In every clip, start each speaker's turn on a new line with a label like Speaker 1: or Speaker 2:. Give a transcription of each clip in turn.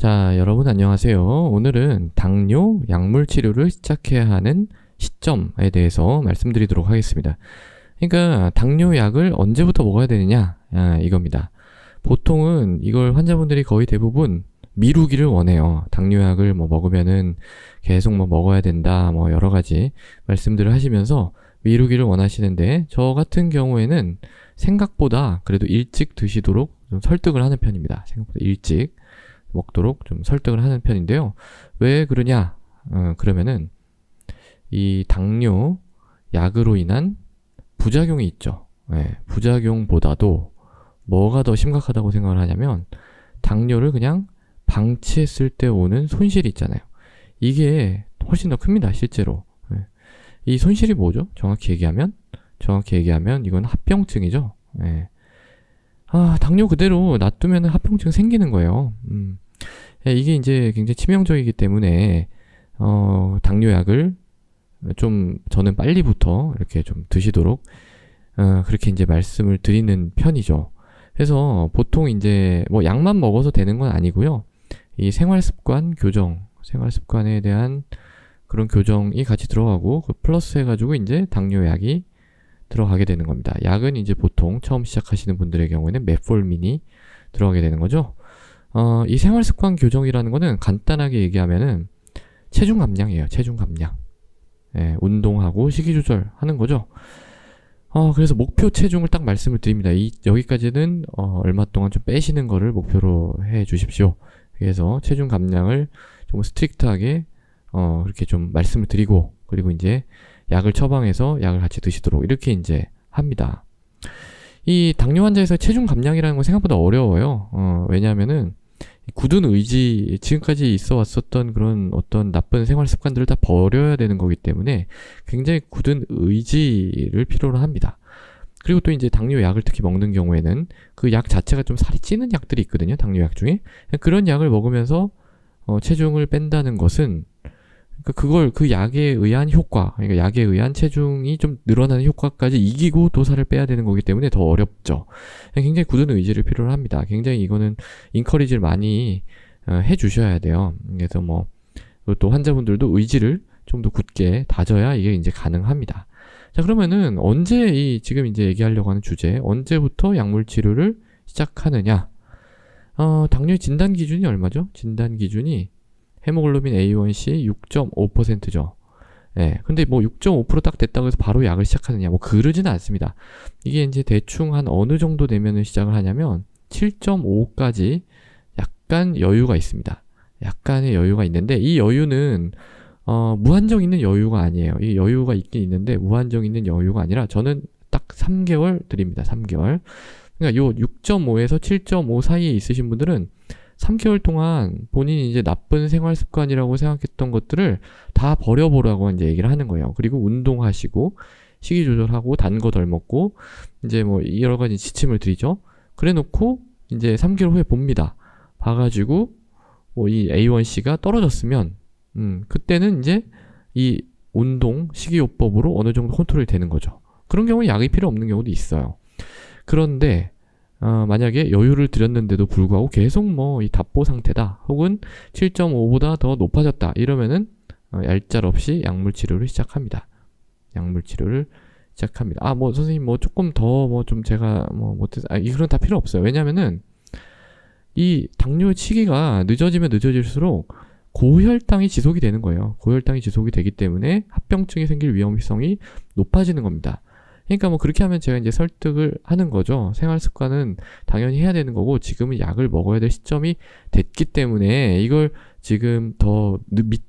Speaker 1: 자, 여러분 안녕하세요. 오늘은 당뇨 약물 치료를 시작해야 하는 시점에 대해서 말씀드리도록 하겠습니다. 그러니까 당뇨 약을 언제부터 먹어야 되느냐, 이겁니다. 보통은 이걸 환자분들이 거의 대부분 미루기를 원해요. 당뇨 약을 먹으면은 계속 먹어야 된다, 여러 가지 말씀들을 하시면서 미루기를 원하시는데, 저 같은 경우에는 생각보다 그래도 일찍 드시도록 좀 설득을 하는 편입니다. 생각보다 일찍 먹도록 좀 설득을 하는 편인데요. 왜 그러냐? 그러면은 이 당뇨 약으로 인한 부작용이 있죠. 부작용보다도 뭐가 더 심각하다고 생각을 하냐면, 당뇨를 그냥 방치했을 때 오는 손실이 있잖아요. 이게 훨씬 더 큽니다, 실제로. 이 손실이 뭐죠? 정확히 얘기하면 이건 합병증이죠. 당뇨 그대로 놔두면 합병증 생기는 거예요. 이게 이제 굉장히 치명적이기 때문에 당뇨 약을 좀 저는 빨리부터 이렇게 좀 드시도록 그렇게 이제 말씀을 드리는 편이죠. 그래서 보통 이제 약만 먹어서 되는 건 아니고요. 이 생활습관 교정, 생활습관에 대한 그런 교정이 같이 들어가고, 그 플러스 해가지고 이제 당뇨 약이 들어가게 되는 겁니다. 약은 이제 보통 처음 시작하시는 분들의 경우에는 메폴민이 들어가게 되는 거죠. 이 생활습관 교정이라는 거는 간단하게 얘기하면은 체중 감량이에요. 체중 감량. 운동하고 식이 조절하는 거죠. 그래서 목표 체중을 딱 말씀을 드립니다. 여기까지는 얼마 동안 좀 빼시는 거를 목표로 해 주십시오. 그래서 체중 감량을 좀 스트릭트하게 그렇게 좀 말씀을 드리고, 그리고 이제 약을 처방해서 약을 같이 드시도록 이렇게 이제 합니다. 이 당뇨 환자에서 체중 감량이라는 건 생각보다 어려워요. 왜냐하면은 굳은 의지, 지금까지 있어 왔었던 그런 어떤 나쁜 생활 습관들을 다 버려야 되는 거기 때문에 굉장히 굳은 의지를 필요로 합니다. 그리고 또 이제 당뇨 약을 특히 먹는 경우에는 그 약 자체가 좀 살이 찌는 약들이 있거든요. 당뇨 약 중에. 그런 약을 먹으면서 체중을 뺀다는 것은 그 약에 의한 효과, 그러니까 약에 의한 체중이 좀 늘어나는 효과까지 이기고 또 살을 빼야 되는 거기 때문에 더 어렵죠. 굉장히 굳은 의지를 필요로 합니다. 굉장히 이거는 인커리지를 많이 해 주셔야 돼요. 그래서 또 환자분들도 의지를 좀 더 굳게 다져야 이게 이제 가능합니다. 자, 그러면은 지금 이제 얘기하려고 하는 주제, 언제부터 약물 치료를 시작하느냐? 당뇨 진단 기준이 얼마죠? 진단 기준이 헤모글로빈 A1C 6.5%죠. 근데 6.5% 딱 됐다고 해서 바로 약을 시작하느냐, 그러지는 않습니다. 이게 이제 대충 한 어느 정도 되면은 시작을 하냐면 7.5까지 약간 여유가 있습니다. 약간의 여유가 있는데, 이 여유는 무한정 있는 여유가 아니에요. 이 여유가 있긴 있는데 무한정 있는 여유가 아니라, 저는 딱 3개월 드립니다. 3개월. 그러니까 요 6.5에서 7.5 사이에 있으신 분들은 3개월 동안 본인이 이제 나쁜 생활 습관이라고 생각했던 것들을 다 버려보라고 이제 얘기를 하는 거예요. 그리고 운동하시고, 식이 조절하고, 단 거 덜 먹고, 이제 여러 가지 지침을 드리죠. 그래 놓고, 이제 3개월 후에 봅니다. 봐가지고, 이 A1C가 떨어졌으면, 그때는 이제 이 운동, 식이요법으로 어느 정도 컨트롤이 되는 거죠. 그런 경우는 약이 필요 없는 경우도 있어요. 그런데, 만약에 여유를 드렸는데도 불구하고 계속 이 답보 상태다, 혹은 7.5보다 더 높아졌다, 이러면은 얄짤없이 약물 치료를 시작합니다. 약물 치료를 시작합니다. 선생님 조금 더 좀 제가 못해서, 이런 다 필요 없어요. 왜냐면은 이 당뇨 치기가 늦어지면 늦어질수록 고혈당이 지속이 되는 거예요. 고혈당이 지속이 되기 때문에 합병증이 생길 위험성이 높아지는 겁니다. 그러니까 그렇게 하면 제가 이제 설득을 하는 거죠. 생활 습관은 당연히 해야 되는 거고, 지금은 약을 먹어야 될 시점이 됐기 때문에 이걸 지금 더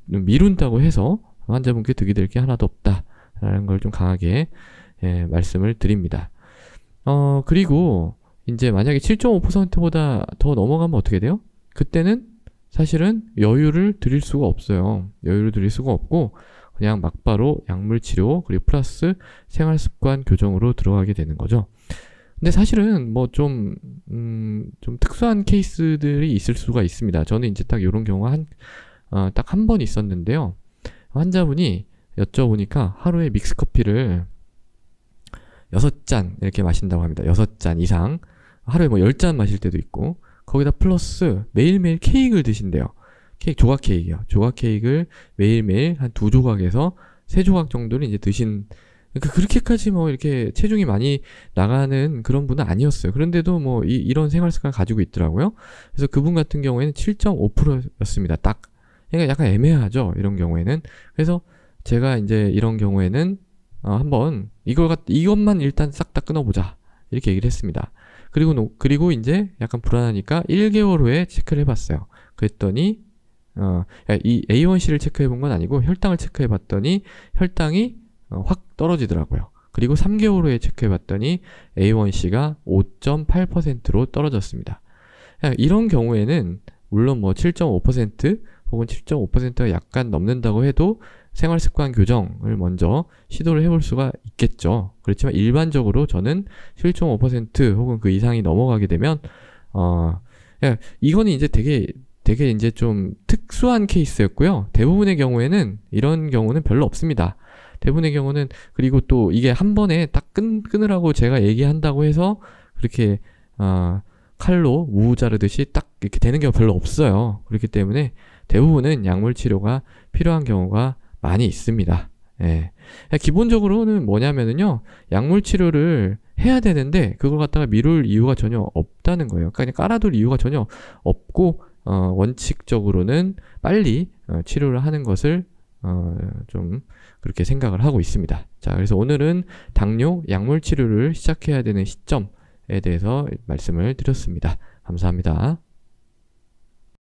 Speaker 1: 미룬다고 해서 환자분께 득이 될 게 하나도 없다라는 걸 좀 강하게 말씀을 드립니다. 그리고 이제 만약에 7.5%보다 더 넘어가면 어떻게 돼요? 그때는 사실은 여유를 드릴 수가 없어요. 여유를 드릴 수가 없고, 그냥 막바로 약물 치료, 그리고 플러스 생활습관 교정으로 들어가게 되는 거죠. 근데 사실은 좀 특수한 케이스들이 있을 수가 있습니다. 저는 이제 딱 이런 경우가 딱 한 번 있었는데요. 환자분이 여쭤보니까 하루에 믹스커피를 6잔 이렇게 마신다고 합니다. 6잔 이상. 하루에 10잔 마실 때도 있고, 거기다 플러스 매일매일 케이크를 드신대요. 조각 케이크요. 조각 케이크를 매일매일 한 2조각에서 3조각 정도는 이제 그러니까 그렇게까지 뭐 이렇게 체중이 많이 나가는 그런 분은 아니었어요. 그런데도 뭐 이런 생활 습관을 가지고 있더라고요. 그래서 그분 같은 경우에는 7.5%였습니다. 딱. 그러니까 약간 애매하죠. 이런 경우에는. 그래서 제가 이제 이런 경우에는 한번 이것만 일단 싹 다 끊어보자. 이렇게 얘기를 했습니다. 그리고 이제 약간 불안하니까 1개월 후에 체크를 해봤어요. 그랬더니 이 A1C를 체크해본 건 아니고 혈당을 체크해봤더니 혈당이 확 떨어지더라고요. 그리고 3개월 후에 체크해봤더니 A1C가 5.8%로 떨어졌습니다. 이런 경우에는 물론 뭐 7.5% 혹은 7.5%가 약간 넘는다고 해도 생활습관 교정을 먼저 시도를 해볼 수가 있겠죠. 그렇지만 일반적으로 저는 7.5% 혹은 그 이상이 넘어가게 되면 이거는 이제 되게 이제 좀 특수한 케이스였고요. 대부분의 경우에는 이런 경우는 별로 없습니다. 대부분의 경우는 그리고 또 이게 한 번에 딱 끊으라고 제가 얘기한다고 해서 그렇게 칼로 무 자르듯이 딱 이렇게 되는 경우가 별로 없어요. 그렇기 때문에 대부분은 약물 치료가 필요한 경우가 많이 있습니다. 예. 기본적으로는 뭐냐면은요, 약물 치료를 해야 되는데 그걸 갖다가 미룰 이유가 전혀 없다는 거예요. 그러니까 깔아둘 이유가 전혀 없고 원칙적으로는 빨리 치료를 하는 것을 좀 그렇게 생각을 하고 있습니다. 자, 그래서 오늘은 당뇨 약물 치료를 시작해야 되는 시점에 대해서 말씀을 드렸습니다. 감사합니다.